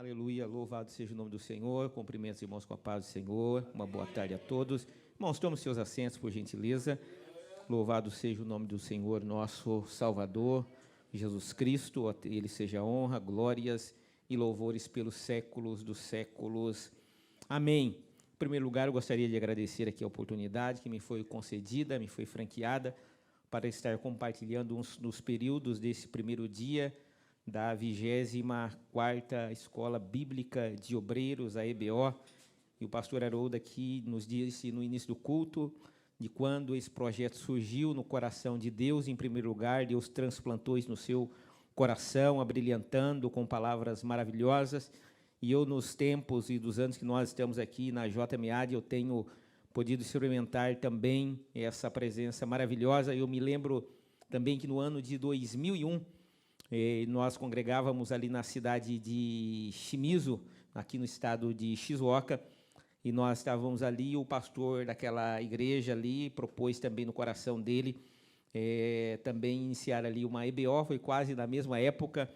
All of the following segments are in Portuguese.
Aleluia, louvado seja o nome do Senhor. Cumprimentos, irmãos, com a paz do Senhor. Uma boa tarde a todos. Irmãos, tomem seus assentos, por gentileza. Louvado seja o nome do Senhor, nosso Salvador, Jesus Cristo. A Ele seja honra, glórias e louvores pelos séculos dos séculos. Amém. Em primeiro lugar, eu gostaria de agradecer aqui a oportunidade que me foi concedida, me foi franqueada, para estar compartilhando uns dos períodos desse primeiro dia da 24ª Escola Bíblica de Obreiros, a EBO, e o pastor Haroldo aqui nos disse no início do culto, de quando esse projeto surgiu no coração de Deus. Em primeiro lugar, Deus transplantou isso no seu coração, abrilhantando com palavras maravilhosas, e eu, nos tempos e dos anos que nós estamos aqui na JMAD, eu tenho podido experimentar também essa presença maravilhosa. Eu me lembro também que no ano de 2001, nós congregávamos ali na cidade de Shimizu, aqui no estado de Shizuoka, e nós estávamos ali, o pastor daquela igreja ali propôs também no coração dele também iniciar ali uma EBO, foi quase na mesma época,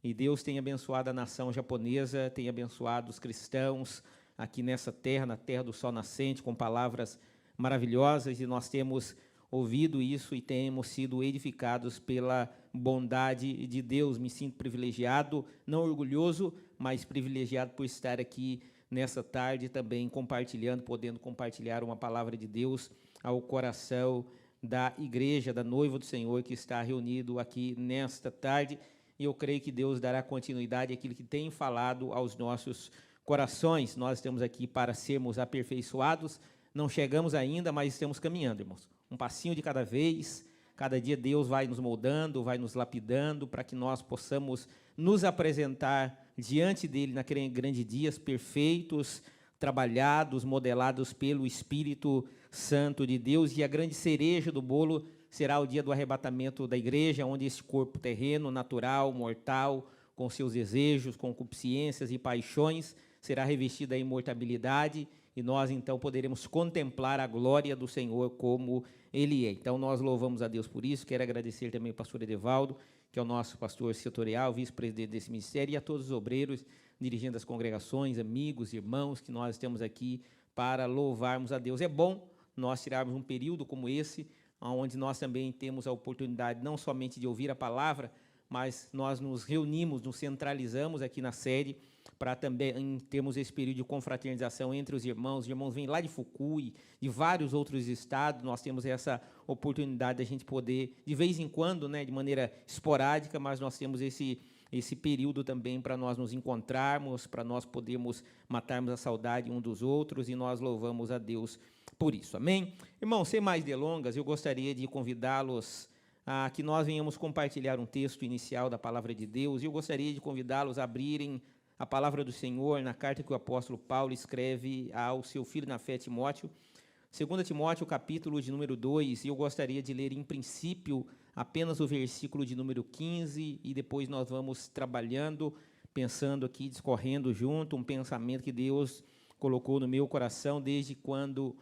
e Deus tem abençoado a nação japonesa, tem abençoado os cristãos aqui nessa terra, na terra do sol nascente, com palavras maravilhosas, e nós temos ouvido isso e temos sido edificados pela bondade de Deus. Me sinto privilegiado, não orgulhoso, mas privilegiado por estar aqui nessa tarde também compartilhando, podendo compartilhar uma palavra de Deus ao coração da igreja, da noiva do Senhor que está reunido aqui nesta tarde. E eu creio que Deus dará continuidade àquilo que tem falado aos nossos corações. Nós estamos aqui para sermos aperfeiçoados, não chegamos ainda, mas estamos caminhando, irmãos. Um passinho de cada vez, cada dia Deus vai nos moldando, vai nos lapidando, para que nós possamos nos apresentar diante dEle naquele grande dias, perfeitos, trabalhados, modelados pelo Espírito Santo de Deus. E a grande cereja do bolo será o dia do arrebatamento da igreja, onde esse corpo terreno, natural, mortal, com seus desejos, concupiscências e paixões, será revestido da imortalidade, e nós, então, poderemos contemplar a glória do Senhor como Ele é. Então, nós louvamos a Deus por isso. Quero agradecer também ao pastor Edevaldo, que é o nosso pastor setorial, vice-presidente desse ministério, e a todos os obreiros, dirigentes das congregações, amigos, irmãos, que nós estamos aqui para louvarmos a Deus. É bom nós tirarmos um período como esse, onde nós também temos a oportunidade não somente de ouvir a palavra, mas nós nos reunimos, nos centralizamos aqui na sede, para também termos esse período de confraternização entre os irmãos. Os irmãos vêm lá de Fukui, de vários outros estados. Nós temos essa oportunidade de a gente poder, de vez em quando, né, de maneira esporádica, mas nós temos esse período também para nós nos encontrarmos, para nós podermos matarmos a saudade um dos outros, e nós louvamos a Deus por isso. Amém? Irmãos, sem mais delongas, eu gostaria de convidá-los a que nós venhamos compartilhar um texto inicial da palavra de Deus, e eu gostaria de convidá-los a abrirem a palavra do Senhor na carta que o apóstolo Paulo escreve ao seu filho na fé, Timóteo, 2 Timóteo, capítulo de número 2, e eu gostaria de ler, em princípio, apenas o versículo de número 15, e depois nós vamos trabalhando, pensando aqui, discorrendo junto, um pensamento que Deus colocou no meu coração desde quando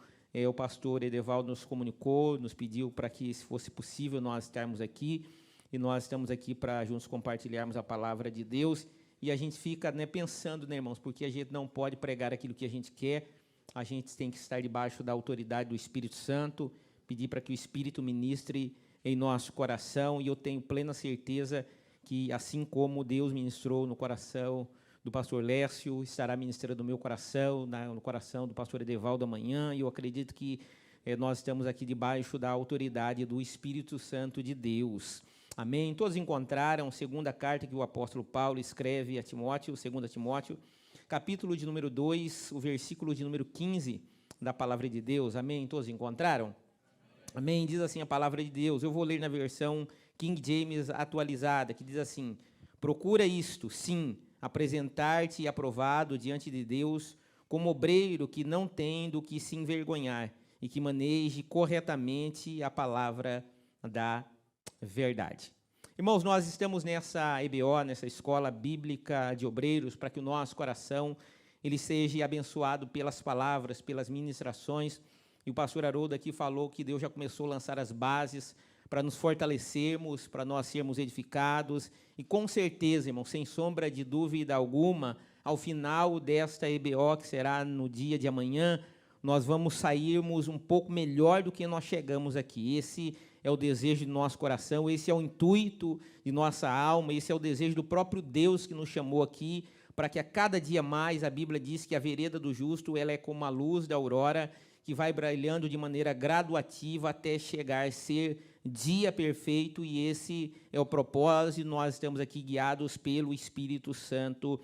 o pastor Edevaldo nos comunicou, nos pediu para que, se fosse possível, nós estarmos aqui, e nós estamos aqui para juntos compartilharmos a palavra de Deus. E a gente fica, né, pensando, né, irmãos, porque a gente não pode pregar aquilo que a gente quer, a gente tem que estar debaixo da autoridade do Espírito Santo, pedir para que o Espírito ministre em nosso coração, e eu tenho plena certeza que, assim como Deus ministrou no coração do pastor Lécio, estará ministrando no meu coração, no coração do pastor Edevaldo amanhã, e eu acredito que nós estamos aqui debaixo da autoridade do Espírito Santo de Deus. Amém? Todos encontraram a segunda carta que o apóstolo Paulo escreve a Timóteo, 2 Timóteo, capítulo de número 2, o versículo de número 15 da palavra de Deus. Amém? Todos encontraram? Amém? Diz assim a palavra de Deus. Eu vou ler na versão King James atualizada, que diz assim: procura isto, sim, apresentar-te aprovado diante de Deus, como obreiro que não tem do que se envergonhar, e que maneje corretamente a palavra da verdade. Irmãos, nós estamos nessa EBO, nessa Escola Bíblica de Obreiros, para que o nosso coração ele seja abençoado pelas palavras, pelas ministrações. E o pastor Haroldo aqui falou que Deus já começou a lançar as bases para nos fortalecermos, para nós sermos edificados. E com certeza, irmão, sem sombra de dúvida alguma, ao final desta EBO, que será no dia de amanhã, nós vamos sairmos um pouco melhor do que nós chegamos aqui. Esse é o desejo do nosso coração, esse é o intuito de nossa alma, esse é o desejo do próprio Deus que nos chamou aqui, para que a cada dia mais, a Bíblia diz que a vereda do justo ela é como a luz da aurora, que vai brilhando de maneira graduativa até chegar a ser dia perfeito, e esse é o propósito. Nós estamos aqui guiados pelo Espírito Santo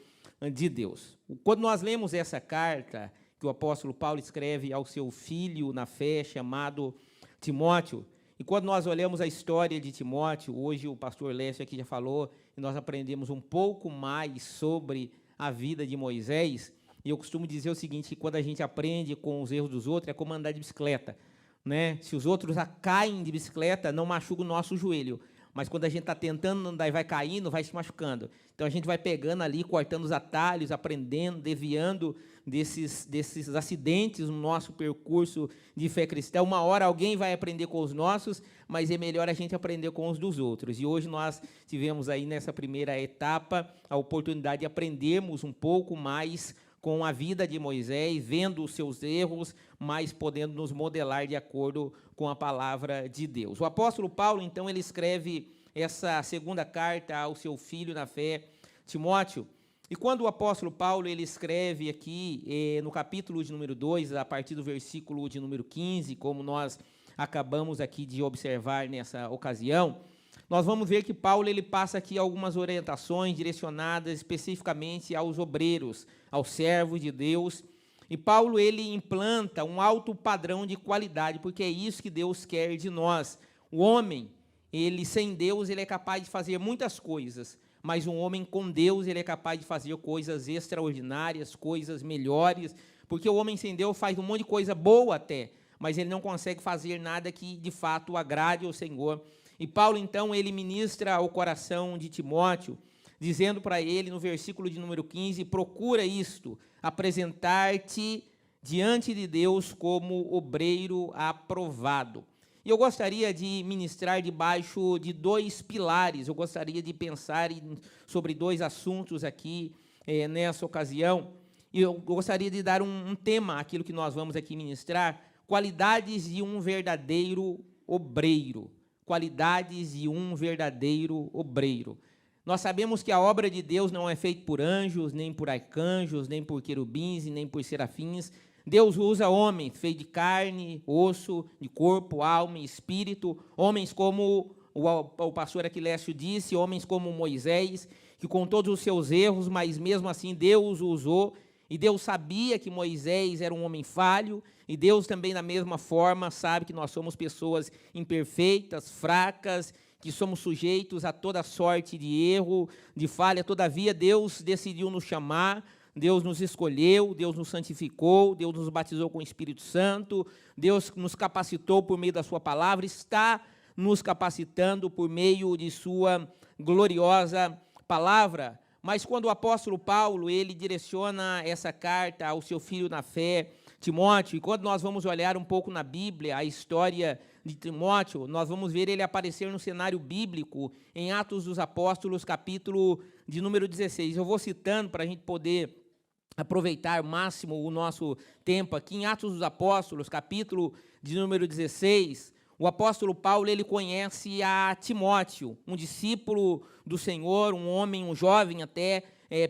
de Deus. Quando nós lemos essa carta que o apóstolo Paulo escreve ao seu filho na fé, chamado Timóteo, e quando nós olhamos a história de Timóteo, hoje o pastor Lécio aqui já falou, e nós aprendemos um pouco mais sobre a vida de Moisés, e eu costumo dizer o seguinte, que quando a gente aprende com os erros dos outros, é como andar de bicicleta, né? Se os outros caem de bicicleta, não machuca o nosso joelho, mas quando a gente está tentando andar e vai caindo, vai se machucando. Então, a gente vai pegando ali, cortando os atalhos, aprendendo, desviando desses acidentes no nosso percurso de fé cristã. Uma hora alguém vai aprender com os nossos, mas é melhor a gente aprender com os dos outros. E hoje nós tivemos aí, nessa primeira etapa, a oportunidade de aprendermos um pouco mais com a vida de Moisés, vendo os seus erros, mas podendo nos modelar de acordo com a palavra de Deus. O apóstolo Paulo, então, ele escreve essa segunda carta ao seu filho na fé, Timóteo, e quando o apóstolo Paulo ele escreve aqui, no capítulo de número 2, a partir do versículo de número 15, como nós acabamos aqui de observar nessa ocasião, nós vamos ver que Paulo ele passa aqui algumas orientações direcionadas especificamente aos obreiros, aos servos de Deus. E Paulo ele implanta um alto padrão de qualidade, porque é isso que Deus quer de nós. O homem, ele sem Deus, ele é capaz de fazer muitas coisas, mas um homem com Deus, ele é capaz de fazer coisas extraordinárias, coisas melhores, porque o homem sem Deus faz um monte de coisa boa até, mas ele não consegue fazer nada que de fato agrade ao Senhor. E Paulo, então, ele ministra ao coração de Timóteo, dizendo para ele, no versículo de número 15, procura isto, apresentar-te diante de Deus como obreiro aprovado. E eu gostaria de ministrar debaixo de dois pilares, eu gostaria de pensar sobre dois assuntos aqui nessa ocasião, e eu gostaria de dar um tema àquilo que nós vamos aqui ministrar, qualidades de um verdadeiro obreiro. Qualidades de um verdadeiro obreiro. Nós sabemos que a obra de Deus não é feita por anjos, nem por arcanjos, nem por querubins e nem por serafins. Deus usa homens feitos de carne, osso, de corpo, alma e espírito, homens como o pastor Aquilécio disse, homens como Moisés, que com todos os seus erros, mas mesmo assim Deus o usou, e Deus sabia que Moisés era um homem falho, e Deus também, da mesma forma, sabe que nós somos pessoas imperfeitas, fracas, que somos sujeitos a toda sorte de erro, de falha. Todavia, Deus decidiu nos chamar, Deus nos escolheu, Deus nos santificou, Deus nos batizou com o Espírito Santo, Deus nos capacitou por meio da sua palavra, está nos capacitando por meio de sua gloriosa palavra. Mas quando o apóstolo Paulo, ele direciona essa carta ao seu filho na fé, Timóteo, e quando nós vamos olhar um pouco na Bíblia, a história de Timóteo, nós vamos ver ele aparecer no cenário bíblico, em Atos dos Apóstolos, capítulo de número 16. Eu vou citando para a gente poder aproveitar ao máximo o nosso tempo aqui. Em Atos dos Apóstolos, capítulo de número 16, o apóstolo Paulo, ele conhece a Timóteo, um discípulo do Senhor, um homem, um jovem até,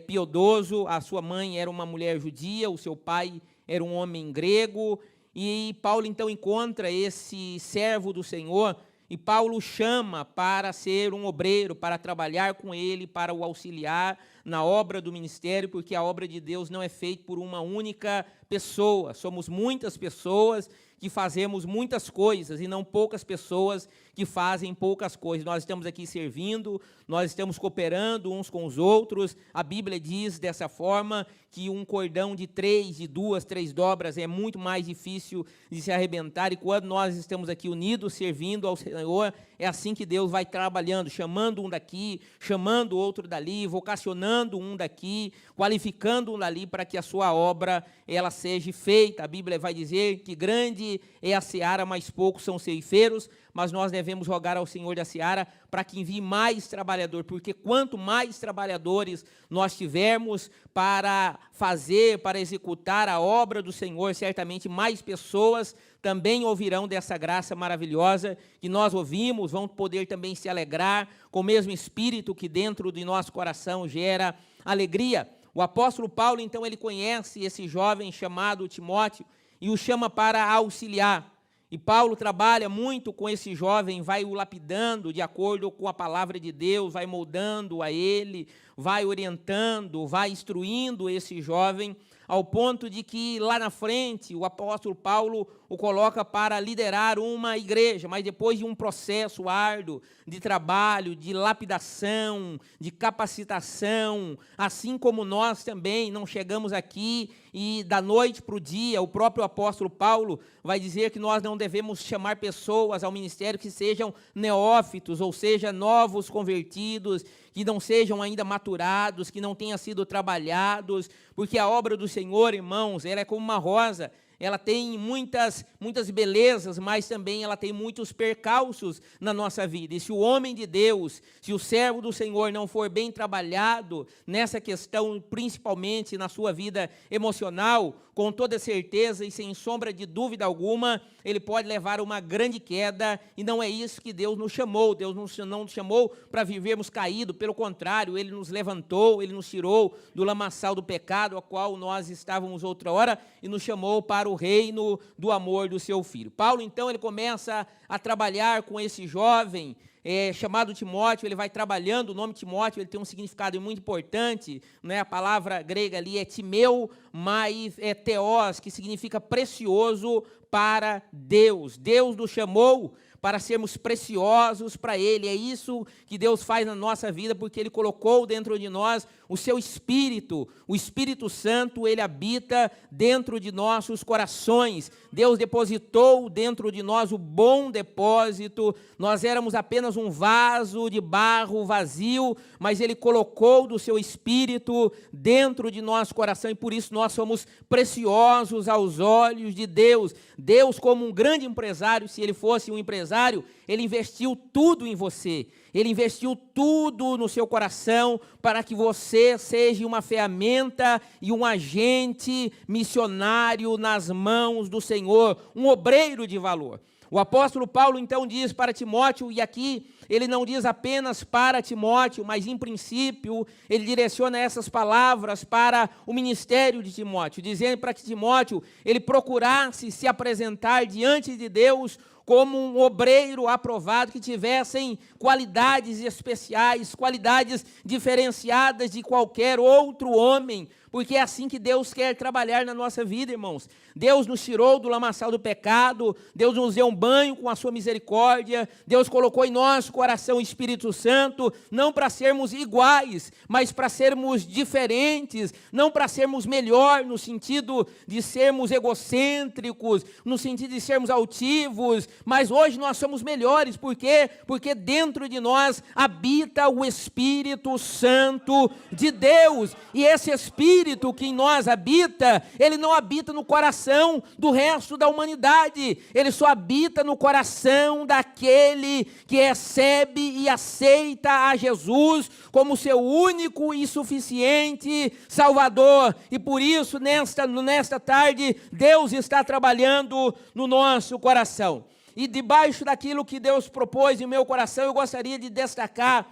piedoso. A sua mãe era uma mulher judia, o seu pai era um homem grego, e Paulo então encontra esse servo do Senhor, e Paulo o chama para ser um obreiro, para trabalhar com ele, para o auxiliar na obra do ministério, porque a obra de Deus não é feita por uma única pessoa, somos muitas pessoas que fazemos muitas coisas e não poucas pessoas que fazem poucas coisas. Nós estamos aqui servindo, nós estamos cooperando uns com os outros. A Bíblia diz dessa forma que um cordão de 3, de 2, 3 dobras é muito mais difícil de se arrebentar, e quando nós estamos aqui unidos, servindo ao Senhor, é assim que Deus vai trabalhando, chamando um daqui, chamando outro dali, vocacionando um daqui, qualificando um dali para que a sua obra ela seja feita. A Bíblia vai dizer que grande é a seara, mas poucos são ceifeiros, mas nós devemos rogar ao Senhor da seara para que envie mais trabalhador, porque quanto mais trabalhadores nós tivermos para fazer, para executar a obra do Senhor, certamente mais pessoas também ouvirão dessa graça maravilhosa que nós ouvimos, vão poder também se alegrar com o mesmo espírito que dentro de nosso coração gera alegria. O apóstolo Paulo, então, ele conhece esse jovem chamado Timóteo e o chama para auxiliar. E Paulo trabalha muito com esse jovem, vai o lapidando de acordo com a palavra de Deus, vai moldando a ele, vai orientando, vai instruindo esse jovem, ao ponto de que lá na frente o apóstolo Paulo o coloca para liderar uma igreja, mas depois de um processo árduo de trabalho, de lapidação, de capacitação, assim como nós também não chegamos aqui e da noite para o dia, o próprio apóstolo Paulo vai dizer que nós não devemos chamar pessoas ao ministério que sejam neófitos, ou seja, novos convertidos, que não sejam ainda maturados, que não tenham sido trabalhados, porque a obra do Senhor, irmãos, ela é como uma rosa, ela tem muitas belezas, mas também ela tem muitos percalços na nossa vida. E se o homem de Deus, se o servo do Senhor não for bem trabalhado nessa questão, principalmente na sua vida emocional, com toda certeza e sem sombra de dúvida alguma, ele pode levar uma grande queda, e não é isso que Deus nos chamou. Deus não nos chamou para vivermos caídos, pelo contrário, Ele nos levantou, Ele nos tirou do lamaçal do pecado, a qual nós estávamos outra hora, e nos chamou para o reino do amor do seu Filho. Paulo, então, ele começa a trabalhar com esse jovem, chamado Timóteo. Ele vai trabalhando. O nome Timóteo, ele tem um significado muito importante, né? A palavra grega ali é timeu, mas é teos, que significa precioso para Deus. Deus nos chamou para sermos preciosos para Ele. É isso que Deus faz na nossa vida, porque Ele colocou dentro de nós o seu Espírito. O Espírito Santo, Ele habita dentro de nossos corações. Deus depositou dentro de nós o bom depósito. Nós éramos apenas um vaso de barro vazio, mas Ele colocou do seu Espírito dentro de nosso coração, e por isso nós somos preciosos aos olhos de Deus. Deus, como um grande empresário, se Ele fosse um empresário, Ele investiu tudo em você. Ele investiu tudo no seu coração para que você seja uma ferramenta e um agente missionário nas mãos do Senhor, um obreiro de valor. O apóstolo Paulo, então, diz para Timóteo, e aqui ele não diz apenas para Timóteo, mas em princípio ele direciona essas palavras para o ministério de Timóteo, dizendo para que Timóteo ele procurasse se apresentar diante de Deus como um obreiro aprovado, que tivessem qualidades especiais, qualidades diferenciadas de qualquer outro homem, porque é assim que Deus quer trabalhar na nossa vida, irmãos. Deus nos tirou do lamaçal do pecado, Deus nos deu um banho com a sua misericórdia, Deus colocou em nosso coração o Espírito Santo, não para sermos iguais, mas para sermos diferentes, não para sermos melhor no sentido de sermos egocêntricos, no sentido de sermos altivos, mas hoje nós somos melhores. Por quê? Porque dentro de nós habita o Espírito Santo de Deus, e esse Espírito que em nós habita, ele não habita no coração do resto da humanidade, ele só habita no coração daquele que recebe e aceita a Jesus como seu único e suficiente Salvador. E por isso, nesta tarde, Deus está trabalhando no nosso coração. E debaixo daquilo que Deus propôs em meu coração, eu gostaria de destacar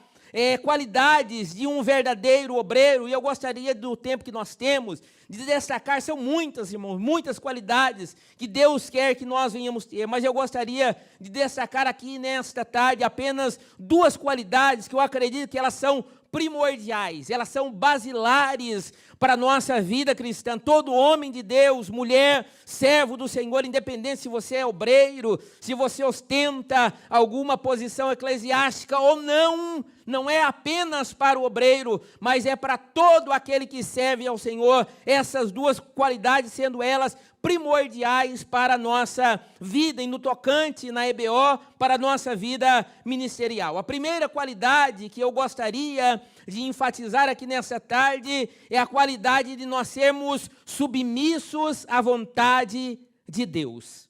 qualidades de um verdadeiro obreiro, e eu gostaria, do tempo que nós temos, de destacar. São muitas, irmãos, muitas qualidades que Deus quer que nós venhamos ter, mas eu gostaria de destacar aqui nesta tarde apenas duas qualidades que eu acredito que elas são primordiais, elas são basilares para a nossa vida cristã. Todo homem de Deus, mulher, servo do Senhor, independente se você é obreiro, se você ostenta alguma posição eclesiástica ou não, não é apenas para o obreiro, mas é para todo aquele que serve ao Senhor. Essas duas qualidades sendo elas primordiais para a nossa vida, e no tocante na EBO, para a nossa vida ministerial. A primeira qualidade que eu gostaria de enfatizar aqui nessa tarde é a qualidade de nós sermos submissos à vontade de Deus.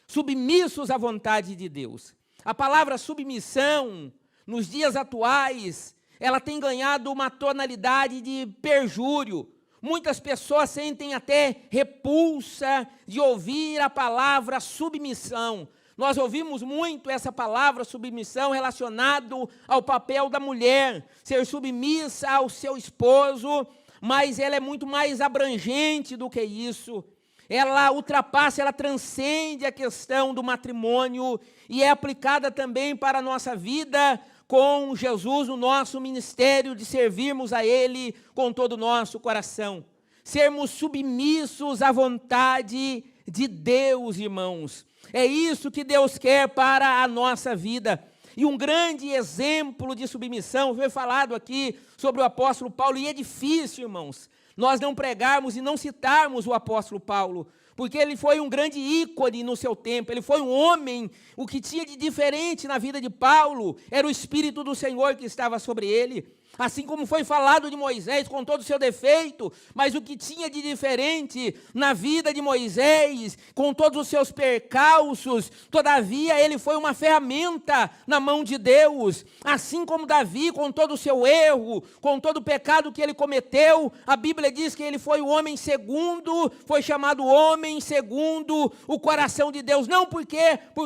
Submissos à vontade de Deus. A palavra submissão, nos dias atuais, ela tem ganhado uma tonalidade de perjúrio. Muitas pessoas sentem até repulsa de ouvir a palavra submissão. Nós ouvimos muito essa palavra submissão relacionado ao papel da mulher, ser submissa ao seu esposo, mas ela é muito mais abrangente do que isso. Ela ultrapassa, ela transcende a questão do matrimônio e é aplicada também para a nossa vida com Jesus, o nosso ministério de servirmos a Ele com todo o nosso coração. Sermos submissos à vontade de Deus, irmãos. É isso que Deus quer para a nossa vida. E um grande exemplo de submissão, foi falado aqui sobre o apóstolo Paulo, e é difícil, irmãos, nós não pregarmos e não citarmos o apóstolo Paulo, porque ele foi um grande ícone no seu tempo, ele foi um homem, o que tinha de diferente na vida de Paulo era o Espírito do Senhor que estava sobre ele. Assim como foi falado de Moisés, com todo o seu defeito, mas o que tinha de diferente na vida de Moisés, com todos os seus percalços, todavia ele foi uma ferramenta na mão de Deus. Assim como Davi, com todo o seu erro, com todo o pecado que ele cometeu, a Bíblia diz que ele foi o homem segundo, foi chamado homem segundo o coração de Deus, não por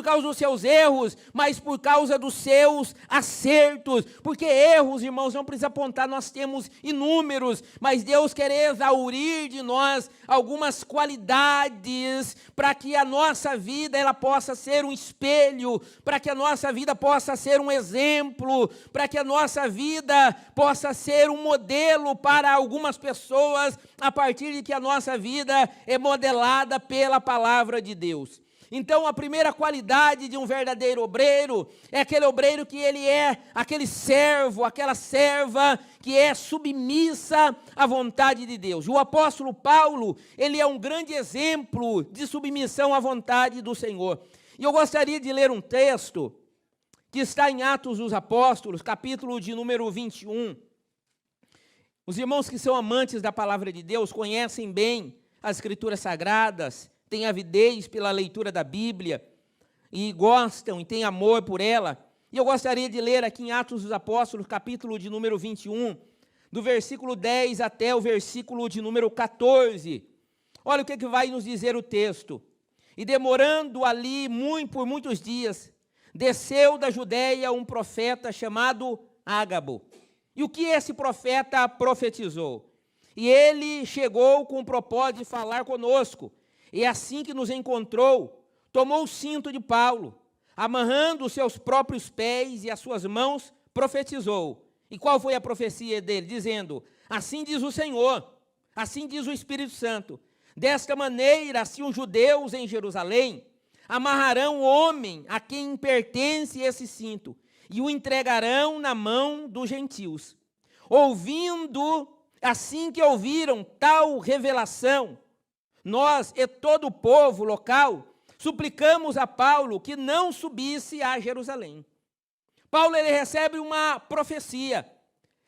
causa dos seus erros, mas por causa dos seus acertos, porque erros, irmãos, não precisa apontar, nós temos inúmeros, mas Deus quer exaurir de nós algumas qualidades para que a nossa vida ela possa ser um espelho, para que a nossa vida possa ser um exemplo, para que a nossa vida possa ser um modelo para algumas pessoas, a partir de que a nossa vida é modelada pela palavra de Deus. Então, a primeira qualidade de um verdadeiro obreiro é aquele obreiro que ele é aquele servo, aquela serva que é submissa à vontade de Deus. O apóstolo Paulo, ele é um grande exemplo de submissão à vontade do Senhor. E eu gostaria de ler um texto que está em Atos dos Apóstolos, capítulo de número 21. Os irmãos que são amantes da palavra de Deus conhecem bem as Escrituras Sagradas, têm avidez pela leitura da Bíblia e gostam e têm amor por ela. E eu gostaria de ler aqui em Atos dos Apóstolos, capítulo de número 21, do versículo 10 até o versículo de número 14. Olha o que vai nos dizer o texto. E demorando ali por muitos dias, desceu da Judéia um profeta chamado Ágabo. E o que esse profeta profetizou? E ele chegou com o propósito de falar conosco. E assim que nos encontrou, tomou o cinto de Paulo, amarrando os seus próprios pés e as suas mãos, profetizou. E qual foi a profecia dele? Dizendo, assim diz o Senhor, assim diz o Espírito Santo, desta maneira, assim os judeus em Jerusalém amarrarão o homem a quem pertence esse cinto e o entregarão na mão dos gentios. Ouvindo, assim que ouviram tal revelação, nós e todo o povo local suplicamos a Paulo que não subisse a Jerusalém. Paulo ele recebe uma profecia,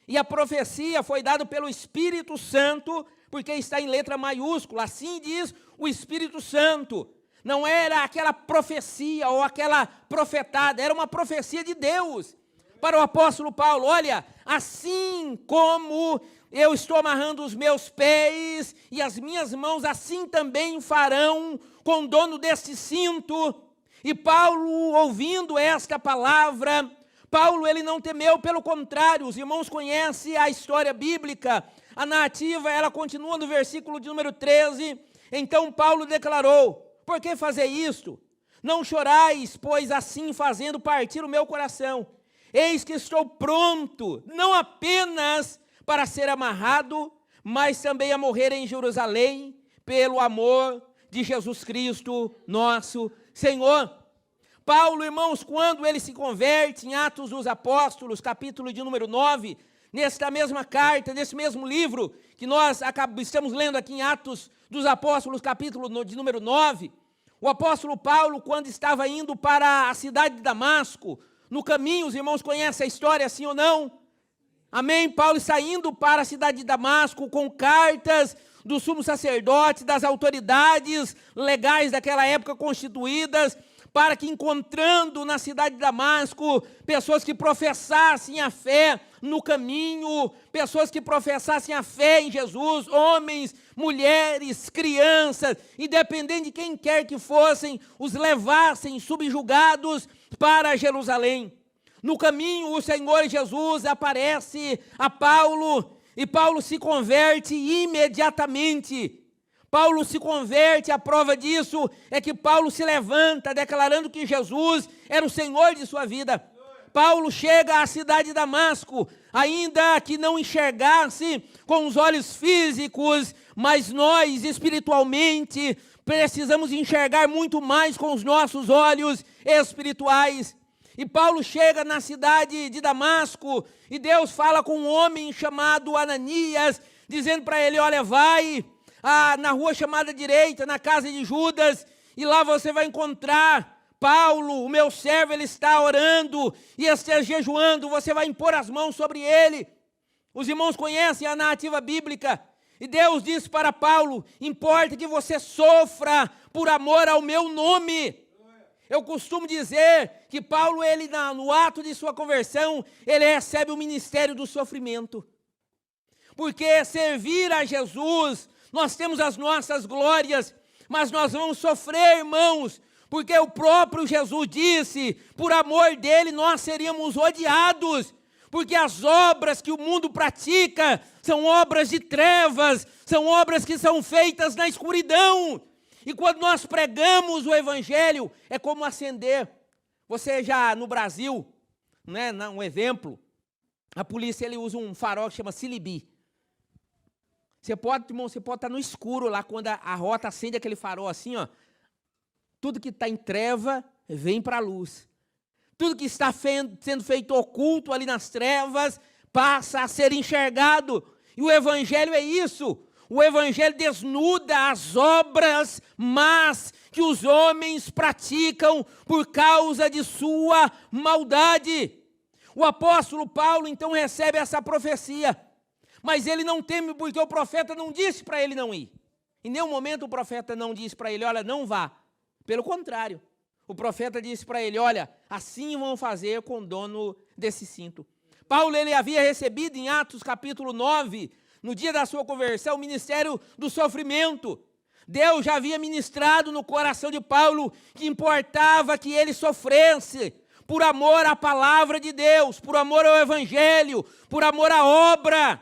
e a profecia foi dada pelo Espírito Santo, porque está em letra maiúscula, assim diz o Espírito Santo. Não era aquela profecia ou aquela profetada, era uma profecia de Deus para o apóstolo Paulo. Olha, assim como eu estou amarrando os meus pés e as minhas mãos, assim também farão com o dono deste cinto. E Paulo, ouvindo esta palavra, Paulo ele não temeu, pelo contrário, os irmãos conhecem a história bíblica, a narrativa ela continua no versículo de número 13, então Paulo declarou, por que fazer isto? Não chorais, pois assim fazendo partir o meu coração, eis que estou pronto, não apenas para ser amarrado, mas também a morrer em Jerusalém, pelo amor de Jesus Cristo, nosso Senhor. Paulo, irmãos, quando ele se converte em Atos dos Apóstolos, capítulo de número 9, nesta mesma carta, nesse mesmo livro, que nós estamos lendo aqui em Atos dos Apóstolos, capítulo de número 9, o apóstolo Paulo, quando estava indo para a cidade de Damasco, no caminho, os irmãos conhecem a história, sim ou não? Amém? Paulo está indo para a cidade de Damasco com cartas do sumo sacerdote, das autoridades legais daquela época constituídas, para que, encontrando na cidade de Damasco pessoas que professassem a fé no caminho, pessoas que professassem a fé em Jesus, homens, mulheres, crianças, independente de quem quer que fossem, os levassem subjugados para Jerusalém. No caminho, o Senhor Jesus aparece a Paulo, e Paulo se converte imediatamente. Paulo se converte, a prova disso é que Paulo se levanta, declarando que Jesus era o Senhor de sua vida. Paulo chega à cidade de Damasco, ainda que não enxergasse com os olhos físicos, mas nós, espiritualmente, precisamos enxergar muito mais com os nossos olhos espirituais. E Paulo chega na cidade de Damasco, e Deus fala com um homem chamado Ananias, dizendo para ele: olha, vai na rua chamada direita, na casa de Judas, e lá você vai encontrar Paulo, o meu servo, ele está orando e está jejuando, você vai impor as mãos sobre ele. Os irmãos conhecem a narrativa bíblica, e Deus disse para Paulo: importa que você sofra por amor ao meu nome. Eu costumo dizer que Paulo, ele no ato de sua conversão, ele recebe o ministério do sofrimento. Porque servir a Jesus, nós temos as nossas glórias, mas nós vamos sofrer, irmãos, porque o próprio Jesus disse: por amor dele nós seríamos odiados, porque as obras que o mundo pratica são obras de trevas, são obras que são feitas na escuridão. E quando nós pregamos o evangelho, é como acender. Você já no Brasil, né, um exemplo, a polícia ele usa um farol que chama Silibi. Você pode estar no escuro lá, quando a rota acende aquele farol assim, ó, tudo que está em treva vem para a luz. Tudo que está sendo feito oculto ali nas trevas passa a ser enxergado. E o evangelho é isso. O evangelho desnuda as obras más que os homens praticam por causa de sua maldade. O apóstolo Paulo então recebe essa profecia, mas ele não teme, porque o profeta não disse para ele não ir. Em nenhum momento o profeta não disse para ele: olha, não vá. Pelo contrário, o profeta disse para ele: olha, assim vão fazer com o dono desse cinto. Paulo, ele havia recebido em Atos capítulo 9, no dia da sua conversão, o ministério do sofrimento. Deus já havia ministrado no coração de Paulo que importava que ele sofresse por amor à palavra de Deus, por amor ao evangelho, por amor à obra.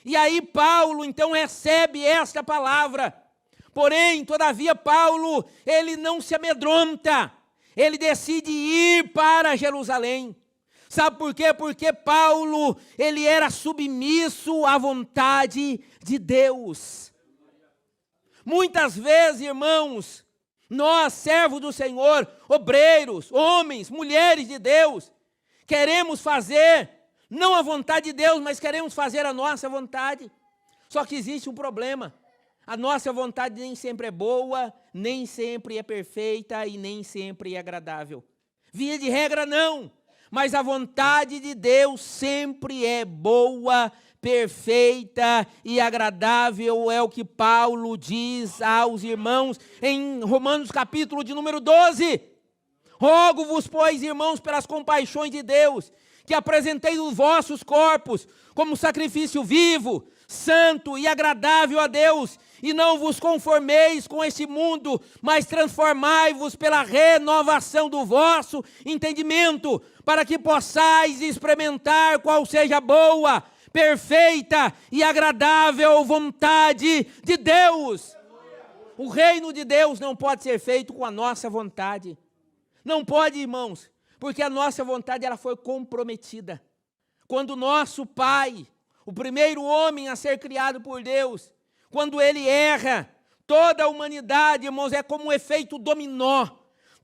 E aí Paulo então recebe esta palavra. Porém, todavia, Paulo, ele não se amedronta, ele decide ir para Jerusalém. Sabe por quê? Porque Paulo, ele era submisso à vontade de Deus. Muitas vezes, irmãos, nós, servos do Senhor, obreiros, homens, mulheres de Deus, queremos fazer, não a vontade de Deus, mas queremos fazer a nossa vontade. Só que existe um problema. A nossa vontade nem sempre é boa, nem sempre é perfeita e nem sempre é agradável. Via de regra, não. Mas a vontade de Deus sempre é boa, perfeita e agradável. É o que Paulo diz aos irmãos em Romanos capítulo de número 12. Rogo-vos, pois, irmãos, pelas compaixões de Deus, que apresentei os vossos corpos como sacrifício vivo, santo e agradável a Deus, e não vos conformeis com este mundo, mas transformai-vos pela renovação do vosso entendimento, para que possais experimentar qual seja a boa, perfeita e agradável vontade de Deus. O reino de Deus não pode ser feito com a nossa vontade. Não pode, irmãos, porque a nossa vontade ela foi comprometida. Quando o nosso pai, o primeiro homem a ser criado por Deus, quando ele erra, toda a humanidade, irmãos, é como um efeito dominó.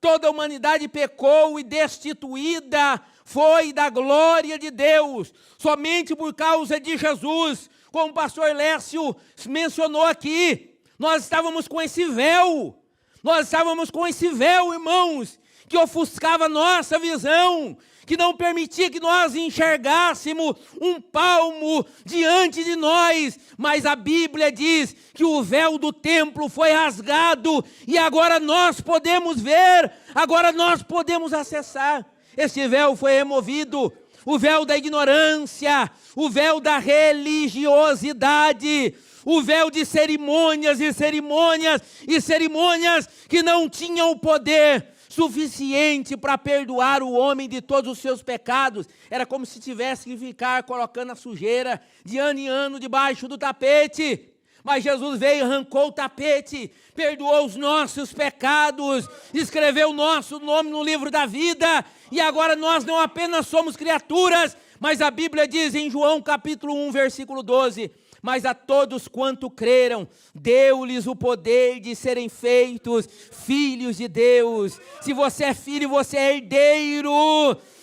Toda a humanidade pecou e destituída foi da glória de Deus. Somente por causa de Jesus, como o pastor Lécio mencionou aqui, nós estávamos com esse véu. Nós estávamos com esse véu, irmãos. que ofuscava nossa visão, que não permitia que nós enxergássemos um palmo diante de nós. Mas a Bíblia diz que o véu do templo foi rasgado e agora nós podemos ver, agora nós podemos acessar. Esse véu foi removido, o véu da ignorância, o véu da religiosidade, o véu de cerimônias e cerimônias e cerimônias que não tinham o poder suficiente para perdoar o homem de todos os seus pecados. Era como se tivesse que ficar colocando a sujeira de ano em ano debaixo do tapete. Mas Jesus veio, arrancou o tapete, perdoou os nossos pecados, escreveu o nosso nome no livro da vida, e agora nós não apenas somos criaturas, mas a Bíblia diz em João capítulo 1, versículo 12, mas a todos quanto creram, deu-lhes o poder de serem feitos filhos de Deus. Se você é filho, você é herdeiro.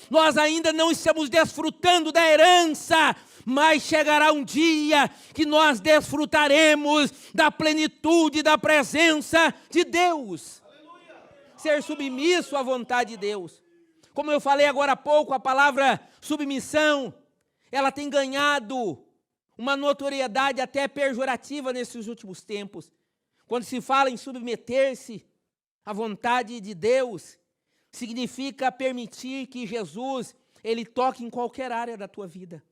Nós ainda não estamos desfrutando da herança, mas chegará um dia que nós desfrutaremos da plenitude da presença de Deus. Aleluia. Ser submisso à vontade de Deus. Como eu falei agora há pouco, a palavra submissão, ela tem ganhado uma notoriedade até pejorativa nesses últimos tempos. Quando se fala em submeter-se à vontade de Deus, significa permitir que Jesus, ele toque em qualquer área da tua vida.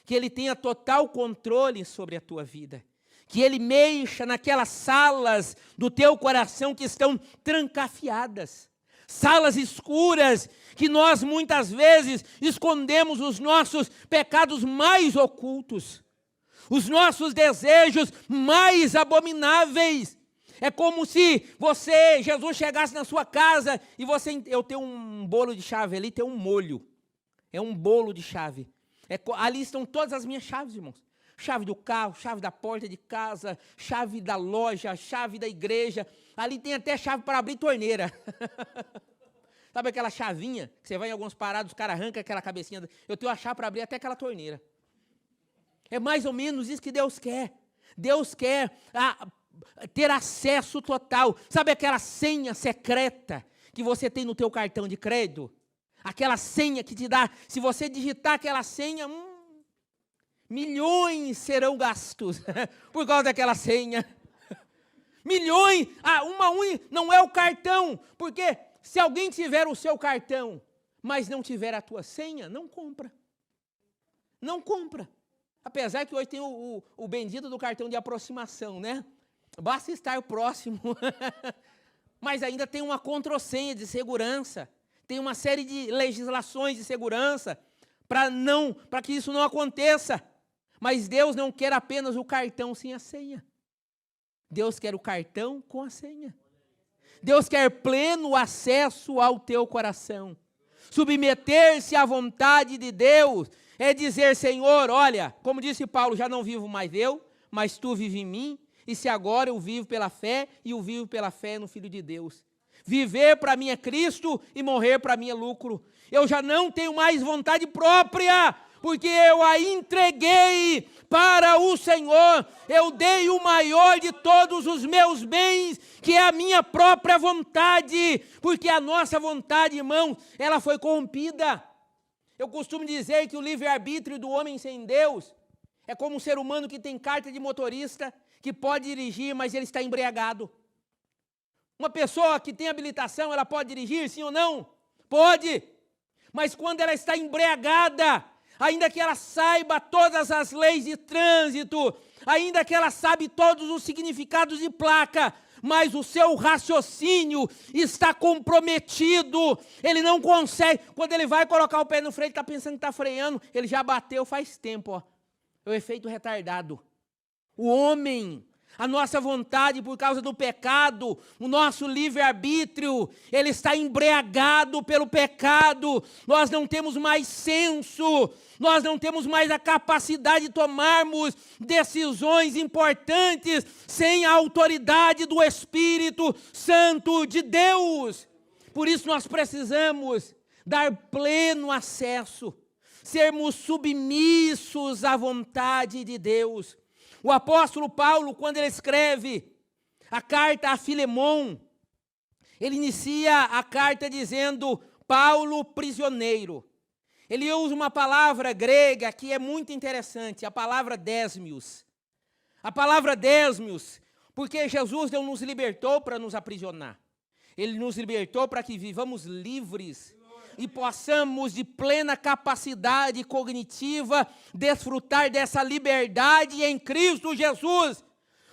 Que ele tenha total controle sobre a tua vida. Que ele mexa naquelas salas do teu coração que estão trancafiadas. Salas escuras que nós muitas vezes escondemos os nossos pecados mais ocultos. Os nossos desejos mais abomináveis. É como se Jesus chegasse na sua casa e eu tenho um bolo de chave ali, tem um molho. É um bolo de chave. Ali estão todas as minhas chaves, irmãos. Chave do carro, chave da porta de casa, chave da loja, chave da igreja. Ali tem até chave para abrir torneira. Sabe aquela chavinha que você vai em algumas paradas, os caras arrancam aquela cabecinha. Eu tenho a chave para abrir até aquela torneira. É mais ou menos isso que Deus quer. Deus quer ter acesso total. Sabe aquela senha secreta que você tem no teu cartão de crédito? Aquela senha que te dá, se você digitar aquela senha, milhões serão gastos por causa daquela senha. Milhões, uma unha não é o cartão, porque se alguém tiver o seu cartão, mas não tiver a tua senha, não compra. Não compra. Apesar que hoje tem o bendito do cartão de aproximação, né? Basta estar próximo. Mas ainda tem uma contrassenha de segurança. Tem uma série de legislações de segurança para que isso não aconteça. Mas Deus não quer apenas o cartão sem a senha. Deus quer o cartão com a senha. Deus quer pleno acesso ao teu coração. Submeter-se à vontade de Deus é dizer, Senhor, olha, como disse Paulo, já não vivo mais eu, mas tu vive em mim, e se agora eu vivo pela fé, e eu vivo pela fé no Filho de Deus. Viver para mim é Cristo e morrer para mim é lucro. Eu já não tenho mais vontade própria, porque eu a entreguei para o Senhor. Eu dei o maior de todos os meus bens, que é a minha própria vontade, porque a nossa vontade, irmão, ela foi corrompida. Eu costumo dizer que o livre-arbítrio do homem sem Deus é como um ser humano que tem carta de motorista, que pode dirigir, mas ele está embriagado. Uma pessoa que tem habilitação, ela pode dirigir, sim ou não? Pode. Mas quando ela está embriagada, ainda que ela saiba todas as leis de trânsito, ainda que ela sabe todos os significados de placa, mas o seu raciocínio está comprometido, ele não consegue, quando ele vai colocar o pé no freio, ele está pensando que está freando, ele já bateu faz tempo, ó. É o efeito retardado. O homem, a nossa vontade por causa do pecado, o nosso livre-arbítrio, ele está embriagado pelo pecado, nós não temos mais senso, nós não temos mais a capacidade de tomarmos decisões importantes sem a autoridade do Espírito Santo de Deus. Por isso nós precisamos dar pleno acesso, sermos submissos à vontade de Deus. O apóstolo Paulo, quando ele escreve a carta a Filemon, Ele inicia a carta dizendo, Paulo, prisioneiro. Ele usa uma palavra grega que é muito interessante, a palavra desmios. A palavra desmios, porque Jesus não nos libertou para nos aprisionar. Ele nos libertou para que vivamos livres e possamos, de plena capacidade cognitiva, desfrutar dessa liberdade em Cristo Jesus.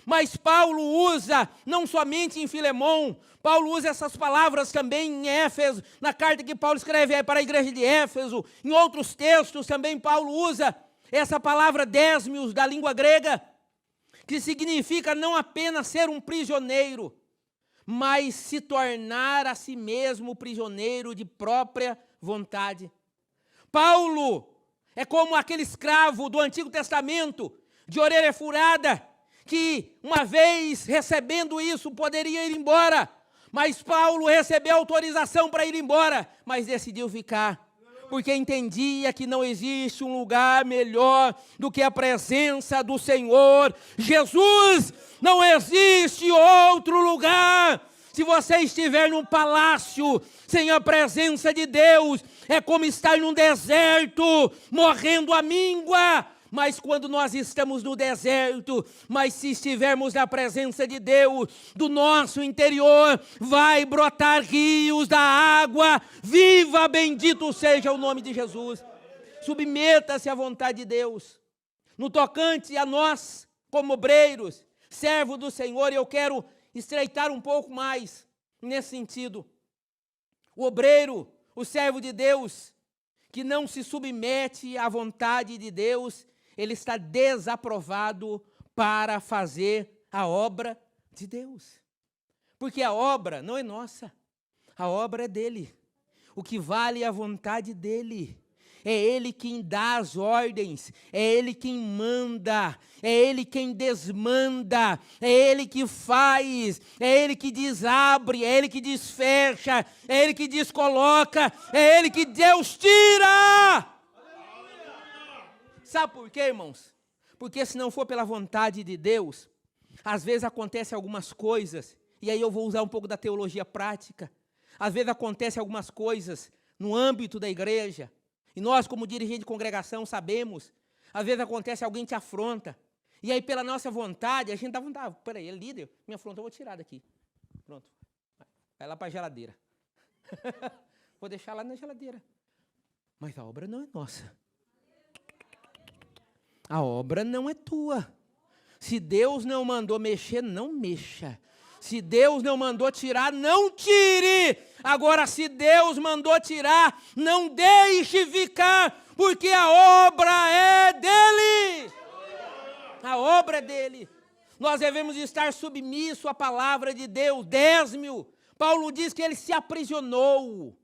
Mas Paulo usa, não somente em Filemão, Paulo usa essas palavras também em Éfeso, na carta que Paulo escreve para a igreja de Éfeso, em outros textos também Paulo usa essa palavra desmios da língua grega, que significa não apenas ser um prisioneiro, mas se tornar a si mesmo prisioneiro de própria vontade. Paulo é como aquele escravo do Antigo Testamento, de orelha furada, que uma vez recebendo isso poderia ir embora, mas Paulo recebeu autorização para ir embora, mas decidiu ficar, porque entendia que não existe um lugar melhor do que a presença do Senhor Jesus. Não existe outro lugar. Se você estiver num palácio sem a presença de Deus, é como estar num deserto, morrendo à míngua. Mas quando nós estamos no deserto, mas se estivermos na presença de Deus, do nosso interior, vai brotar rios da água viva, bendito seja o nome de Jesus. Submeta-se à vontade de Deus. No tocante a nós, como obreiros, servo do Senhor, eu quero estreitar um pouco mais nesse sentido. O obreiro, o servo de Deus, que não se submete à vontade de Deus, ele está desaprovado para fazer a obra de Deus. Porque a obra não é nossa, a obra é dele. O que vale é a vontade dele. É ele quem dá as ordens, é ele quem manda, é ele quem desmanda, é ele que faz, é ele que desabre, é ele que desfecha, é ele que descoloca, é ele que Deus tira. Sabe por quê, irmãos? Porque se não for pela vontade de Deus, às vezes acontecem algumas coisas, e aí eu vou usar um pouco da teologia prática, às vezes acontecem algumas coisas no âmbito da igreja, e nós como dirigente de congregação sabemos, às vezes acontece, alguém te afronta, e aí pela nossa vontade, a gente dá vontade, peraí, ele é líder, me afrontou, eu vou tirar daqui, pronto, vai lá para a geladeira, vou deixar lá na geladeira, mas a obra não é nossa. A obra não é tua. Se Deus não mandou mexer, não mexa. Se Deus não mandou tirar, não tire. Agora, se Deus mandou tirar, não deixe ficar, porque a obra é dele. A obra é dele. Nós devemos estar submissos à palavra de Deus. Desmio. Paulo diz que ele se aprisionou.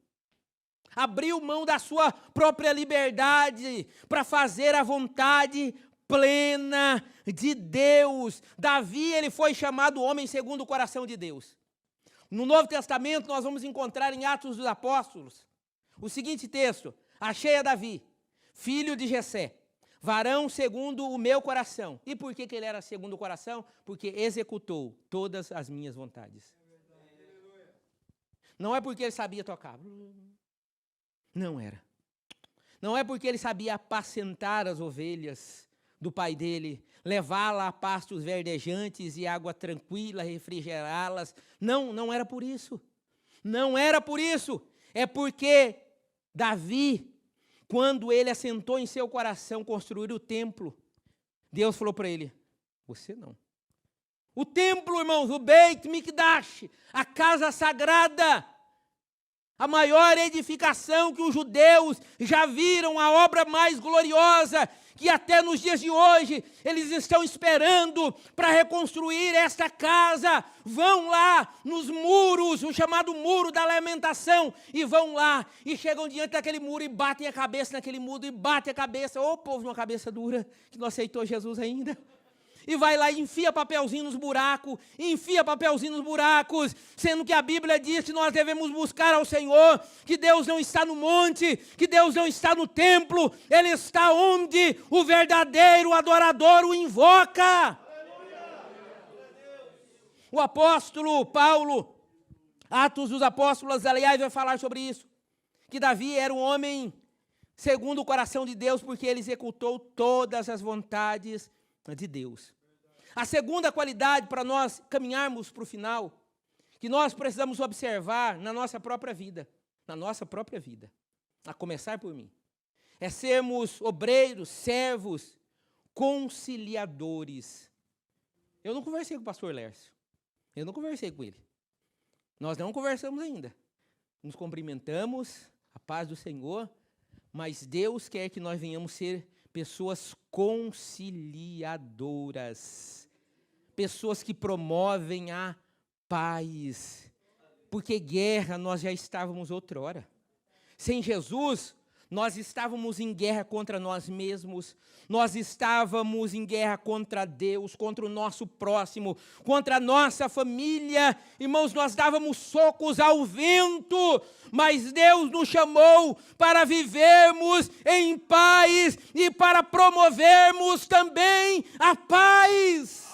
Abriu mão da sua própria liberdade para fazer a vontade plena de Deus. Davi, ele foi chamado homem segundo o coração de Deus. No Novo Testamento, nós vamos encontrar em Atos dos Apóstolos o seguinte texto: achei a Davi, filho de Jessé, varão segundo o meu coração. E por que ele era segundo o coração? Porque executou todas as minhas vontades. Não é porque ele sabia tocar. Não era. Não é porque ele sabia apacentar as ovelhas do pai dele, levá-la a pastos verdejantes e água tranquila, refrigerá-las. Não, não era por isso. Não era por isso. É porque Davi, quando ele assentou em seu coração construir o templo, Deus falou para ele, você não. O templo, irmãos, o Beit Mikdash, a casa sagrada, a maior edificação que os judeus já viram, a obra mais gloriosa, que até nos dias de hoje eles estão esperando para reconstruir esta casa. Vão lá nos muros, o chamado muro da lamentação, e vão lá e chegam diante daquele muro e batem a cabeça naquele muro e batem a cabeça. Ô povo, uma cabeça dura, que não aceitou Jesus ainda. E vai lá e enfia papelzinho nos buracos, sendo que a Bíblia diz que nós devemos buscar ao Senhor, que Deus não está no monte, que Deus não está no templo, Ele está onde o verdadeiro adorador o invoca. O apóstolo Paulo, Atos dos Apóstolos, aliás, vai falar sobre isso. Que Davi era um homem segundo o coração de Deus, porque ele executou todas as vontades de Deus. A segunda qualidade para nós caminharmos para o final, que nós precisamos observar na nossa própria vida, a começar por mim, é sermos obreiros, servos, conciliadores. Eu não conversei com o pastor Lércio, eu não conversei com ele, nós não conversamos ainda, nos cumprimentamos, a paz do Senhor, mas Deus quer que nós venhamos ser pessoas conciliadoras, pessoas que promovem a paz, porque guerra nós já estávamos outrora. Sem Jesus, nós estávamos em guerra contra nós mesmos, nós estávamos em guerra contra Deus, contra o nosso próximo, contra a nossa família. Irmãos, nós dávamos socos ao vento, mas Deus nos chamou para vivermos em paz e para promovermos também a paz.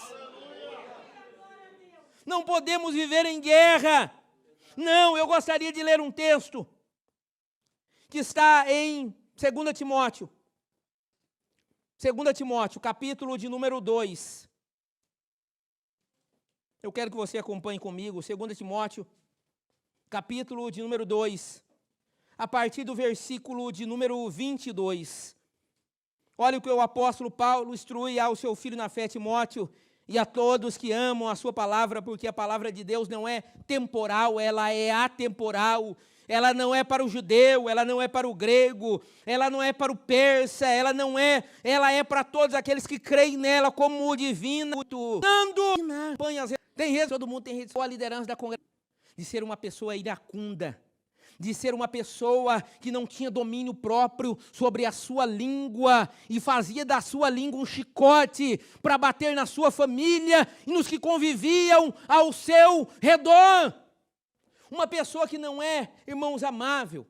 Não podemos viver em guerra. Não, eu gostaria de ler um texto que está em 2 Timóteo. 2 Timóteo, capítulo de número 2. Eu quero que você acompanhe comigo. 2 Timóteo, capítulo de número 2. A partir do versículo de número 22. Olha o que o apóstolo Paulo instrui ao seu filho na fé, Timóteo, e a todos que amam a sua palavra, porque a palavra de Deus não é temporal, ela é atemporal. Ela não é para o judeu, ela não é para o grego, ela não é para o persa, ela é para todos aqueles que creem nela como divina. Tem redes, todo mundo tem redes. A liderança da congregação de ser uma pessoa iracunda, de ser uma pessoa que não tinha domínio próprio sobre a sua língua e fazia da sua língua um chicote para bater na sua família e nos que conviviam ao seu redor. Uma pessoa que não é, irmãos, amável.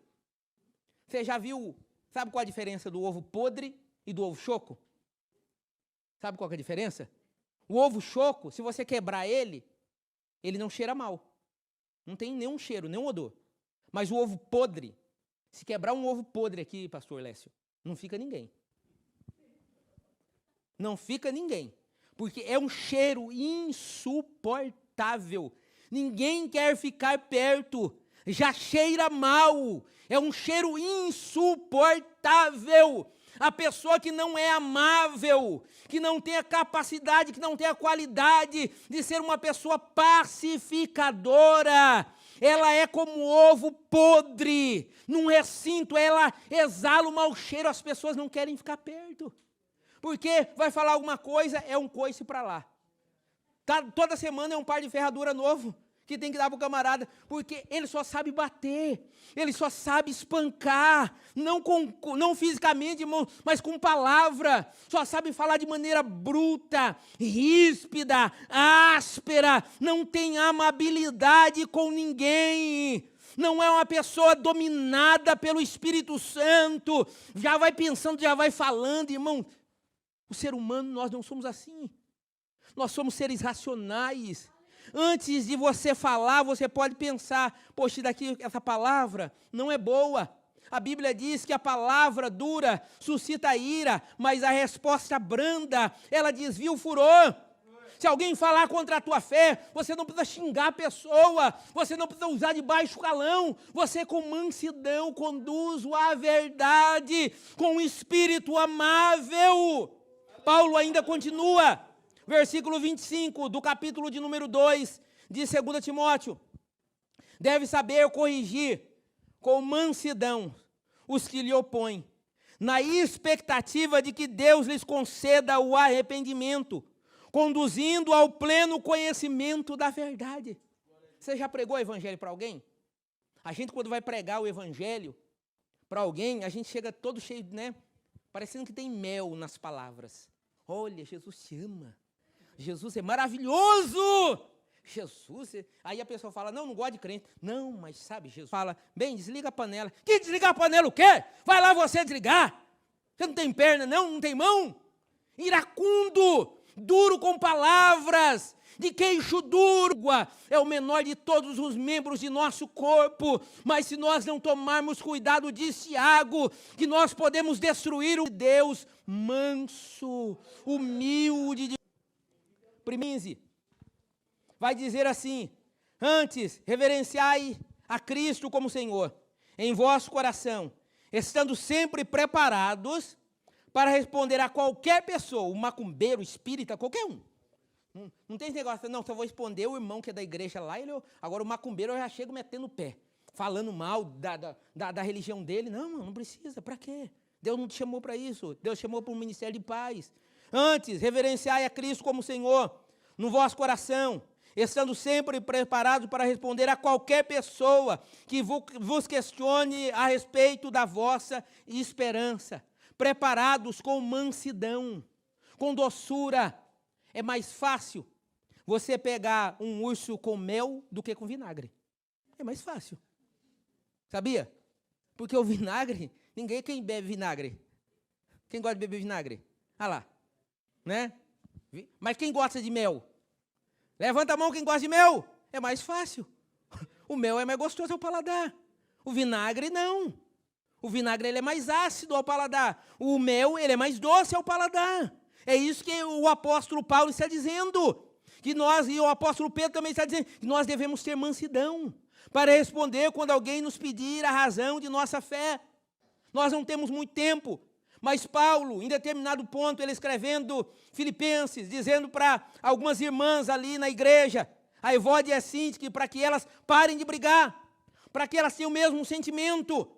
Você já viu, sabe qual a diferença do ovo podre e do ovo choco? Sabe qual é a diferença? O ovo choco, se você quebrar ele não cheira mal. Não tem nenhum cheiro, nenhum odor. Mas o ovo podre, se quebrar um ovo podre aqui, pastor Lécio, não fica ninguém. Não fica ninguém. Porque é um cheiro insuportável. Ninguém quer ficar perto, já cheira mal, é um cheiro insuportável. A pessoa que não é amável, que não tem a capacidade, que não tem a qualidade de ser uma pessoa pacificadora, ela é como ovo podre, num recinto, ela exala um mau cheiro, as pessoas não querem ficar perto. Porque vai falar alguma coisa, é um coice para lá. Toda semana é um par de ferradura novo que tem que dar para o camarada, porque ele só sabe bater, ele só sabe espancar, não fisicamente, irmão, mas com palavra, só sabe falar de maneira bruta, ríspida, áspera, não tem amabilidade com ninguém. Não é uma pessoa dominada pelo Espírito Santo, já vai pensando, já vai falando, irmão. O ser humano, nós não somos assim. Nós somos seres racionais. Antes de você falar, você pode pensar, poxa, daqui essa palavra não é boa. A Bíblia diz que a palavra dura suscita ira, mas a resposta branda, ela desvia o furor. Se alguém falar contra a tua fé, você não precisa xingar a pessoa, você não precisa usar de baixo calão, você com mansidão conduz-o à verdade, com um espírito amável. Paulo ainda continua. Versículo 25 do capítulo de número 2 de 2 Timóteo. Deve saber corrigir com mansidão os que lhe opõem, na expectativa de que Deus lhes conceda o arrependimento, conduzindo ao pleno conhecimento da verdade. Você já pregou o evangelho para alguém? A gente, quando vai pregar o evangelho para alguém, a gente chega todo cheio, né? Parecendo que tem mel nas palavras. Olha, Jesus te ama. Jesus é maravilhoso. Jesus, aí a pessoa fala, não gosto de crente. Não, mas sabe, Jesus fala, bem, desliga a panela. Que desligar a panela o quê? Vai lá você desligar. Você não tem perna, não tem mão? Iracundo, duro com palavras, de queixo duro, é o menor de todos os membros de nosso corpo, mas se nós não tomarmos cuidado, diz Tiago, que nós podemos destruir o Deus manso, humilde. 15, vai dizer assim: antes, reverenciai a Cristo como Senhor, em vosso coração, estando sempre preparados para responder a qualquer pessoa, o macumbeiro, espírita, qualquer um. Não tem esse negócio, não, só vou responder o irmão que é da igreja lá, agora o macumbeiro eu já chego metendo o pé, falando mal da religião dele. Não, mano, não precisa, para quê? Deus não te chamou para isso, Deus chamou para um ministério de paz. Antes, reverenciai a Cristo como Senhor, no vosso coração, estando sempre preparados para responder a qualquer pessoa que vos questione a respeito da vossa esperança, preparados com mansidão, com doçura. É mais fácil você pegar um urso com mel do que com vinagre. É mais fácil. Sabia? Porque o vinagre, quem bebe vinagre? Quem gosta de beber vinagre? Ah lá, né? Mas quem gosta de mel? Levanta a mão quem gosta de mel. É mais fácil. O mel é mais gostoso ao paladar. O vinagre não. O vinagre ele é mais ácido ao paladar. O mel ele é mais doce ao paladar. É isso que o apóstolo Paulo está dizendo. Que nós, e o apóstolo Pedro também está dizendo, que nós devemos ter mansidão para responder quando alguém nos pedir a razão de nossa fé. Nós não temos muito tempo, mas Paulo, em determinado ponto, ele escrevendo Filipenses, dizendo para algumas irmãs ali na igreja, a Evódia e a Síntique, para que elas parem de brigar, para que elas tenham o mesmo sentimento.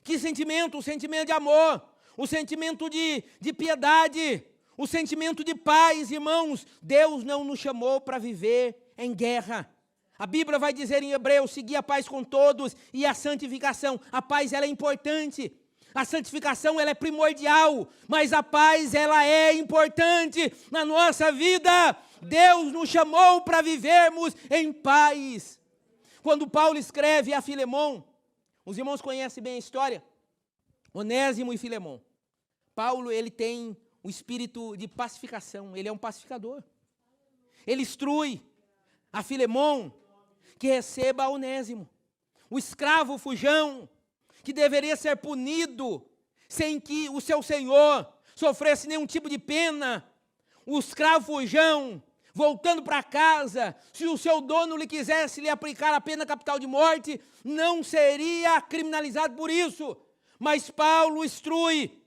Que sentimento? O sentimento de amor, o sentimento de piedade, o sentimento de paz, irmãos. Deus não nos chamou para viver em guerra. A Bíblia vai dizer em Hebreus, seguir a paz com todos e a santificação. A paz ela é importante, a santificação ela é primordial, mas a paz ela é importante na nossa vida. Deus nos chamou para vivermos em paz. Quando Paulo escreve a Filemon, os irmãos conhecem bem a história, Onésimo e Filemon. Paulo ele tem o espírito de pacificação, ele é um pacificador. Ele instrui a Filemon que receba Onésimo, o escravo fujão, que deveria ser punido sem que o seu senhor sofresse nenhum tipo de pena. O escravo fujão, voltando para casa, se o seu dono lhe quisesse lhe aplicar a pena capital de morte, não seria criminalizado por isso. Mas Paulo instrui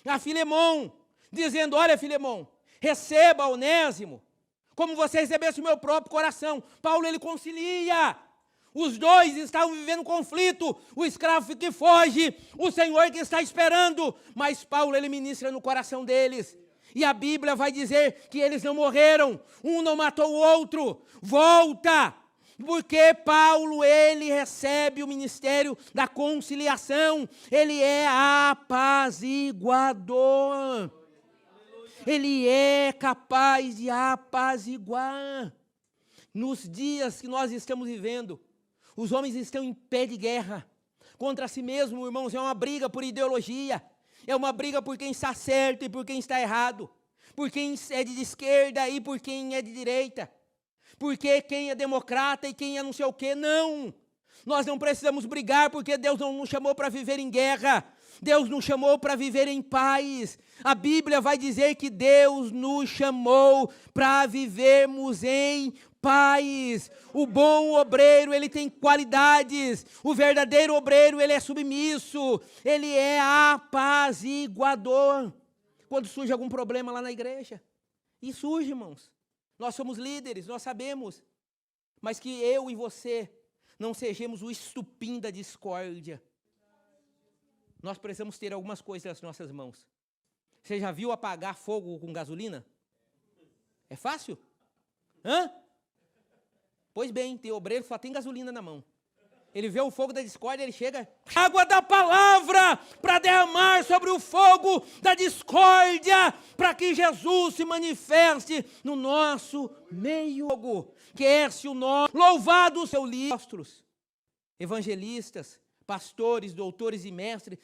a Filemon, dizendo: olha, Filemon, receba Onésimo, como você recebesse o meu próprio coração. Paulo, ele concilia. Os dois estavam vivendo conflito, o escravo que foge, o Senhor que está esperando, mas Paulo, ele ministra no coração deles. E a Bíblia vai dizer que eles não morreram, um não matou o outro. Volta! Porque Paulo, ele recebe o ministério da conciliação, ele é apaziguador. Ele é capaz de apaziguar. Nos dias que nós estamos vivendo, os homens estão em pé de guerra contra si mesmos, irmãos. É uma briga por ideologia, é uma briga por quem está certo e por quem está errado, por quem é de esquerda e por quem é de direita, porque quem é democrata e quem é não sei o quê. Não, nós não precisamos brigar, porque Deus não nos chamou para viver em guerra, Deus nos chamou para viver em paz. A Bíblia vai dizer que Deus nos chamou para vivermos em paz. O bom obreiro, ele tem qualidades. O verdadeiro obreiro, ele é submisso. Ele é apaziguador. Quando surge algum problema lá na igreja, e surge, irmãos, nós somos líderes, nós sabemos, mas que eu e você não sejamos o estupim da discórdia. Nós precisamos ter algumas coisas nas nossas mãos. Você já viu apagar fogo com gasolina? É fácil? Hã? Pois bem, tem obreiro que só tem gasolina na mão. Ele vê o fogo da discórdia, ele chega, água da palavra, para derramar sobre o fogo da discórdia, para que Jesus se manifeste no nosso meio. Quer-se o nome, louvado o seu apóstolos, evangelistas, pastores, doutores e mestres,